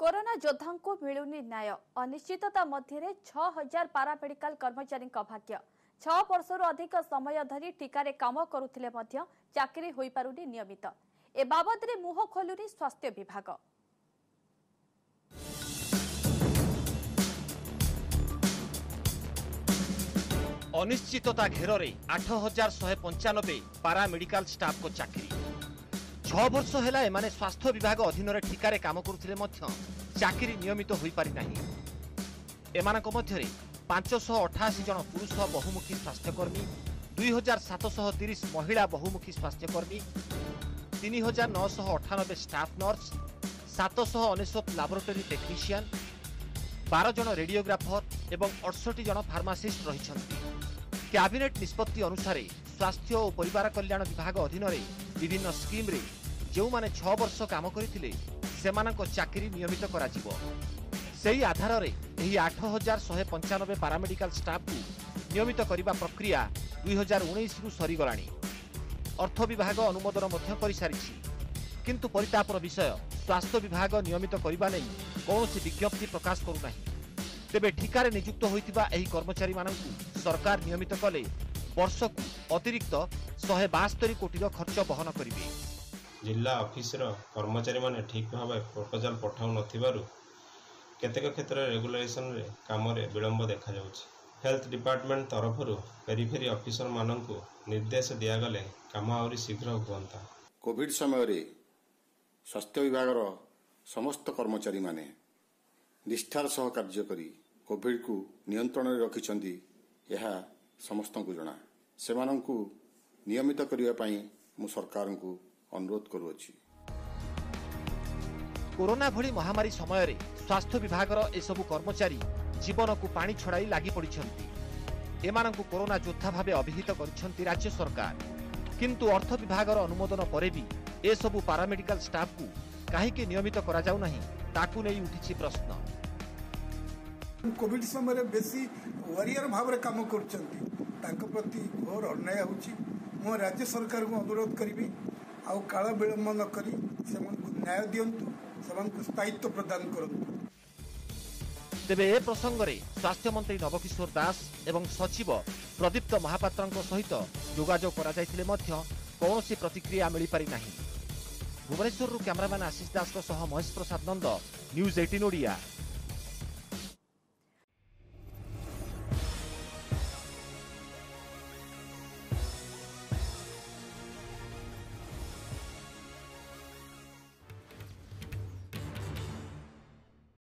Corona योद्धा को मिलुनी न्याय अनिश्चितता मध्य 6000 पारामेडिकल कर्मचारी भाग्य 6 वर्षर अधिक समय धरी टीकार काम करुथिले मध्य चाकरी होई पारुनी नियमित ए बाबद रे मुह खोलुनी स्वास्थ्य विभाग। अनिश्चितता घेर 8195 पारामेडिकल स्टाफ को चाकरी 6 वर्ष है एमाने स्वास्थ्य विभाग अधीन ठिकार काम करुथिले मध्य चाकरी नियमित होई पारि नाही। एमानक मध्यरे 588 जन पुरुष बहुमुखी स्वास्थ्यकर्मी 2730 महिला बहुमुखी स्वास्थ्यकर्मी 3998 स्टाफ नर्स 799 लैबोरेटरी टेक्नीशियन 12 जन रेडियोग्राफर एवं 68 जन फार्मासिस्ट रहिछन्ति। कैबिनेट निष्पत्ति अनुसार स्वास्थ्य और परिवार कल्याण विभाग अधीन विभिन्न स्कीम रे जो माने 6 वर्ष काम करथिले सेमानक चाकरी नियमित करा जिवो। सेही आधार रे एही 8195 पारामेडिकल स्टाफ को नियमित करिबा प्रक्रिया 2019 रु सरी गलानी। अर्थ विभाग अनुमोदन मध्य करि सारिछि, किंतु परितापर विषय स्वास्थ्य विभाग नियमित करिबा नै कोनोसी विज्ञप्ति प्रकाश करू नाही। तेबे ठिकारे नियुक्त होइतिबा एही कर्मचारी माननकु सरकार नियमित कले वर्ष को अतिरिक्त 172 कोटी खर्च बहन करिवे। जिला ऑफिस कर्मचारी माने ठीक भाव प्रपोजल पठाऊ नथिबारु केतेक क्षेत्र रेगुलेशन रे काम रे विलंब देखा जाउछि। हेल्थ डिपार्टमेंट तरफरु पेरिफेरी ऑफिसर माननकु निर्देश दिया गले काम आउरी शीघ्र होवंता। कोविड समय रे स्वास्थ्य विभाग रो समस्त कर्मचारी माने निष्ठार सह कार्य करी कोविड को नियंत्रण रे रखिछन्ती यह समस्त को जना। सेमानंकु नियमित करिया पई मु सरकार को अनुरोध करूछि। कोरोना भली महामारी समय रे स्वास्थ्य विभाग रो ए सबु कर्मचारी जीवन को पानी छड़ाई लागि पड़िछन्ती। एमानंकु कोरोना योद्धा भाबे अभिहित करिछन्ती राज्य सरकार, किंतु अर्थ विभाग रो अनुमोदन परे भी ए सबु पारामेडिकल स्टाफ को काहे के नियमित करा जाउ नाही ताकू नै उठिछि प्रश्न। कोविड समय बेसी वॉरियर भाव रे काम करछन्ती तांको प्रति घोर अन्याय होछि। मो राज्य सरकार को अनुरोध करिबी आउ काल विलंब न करी सेमनकु न्याय दियंतु, सेमनकु स्थायित्व प्रदान करंतु। तेबे ए प्रसंग रे स्वास्थ्य मंत्री नवकिशोर दास एवं सचिव प्रदीप्त महापात्रଙ୍କ सहित जोगाजोग करा जायतिले मध्य कोनोसी प्रतिक्रिया मिली पारि नाही। भुवनेश्वर कैमरामैन आशीष दास सह महेश प्रसाद नंद, न्यूज 18 ओडिया।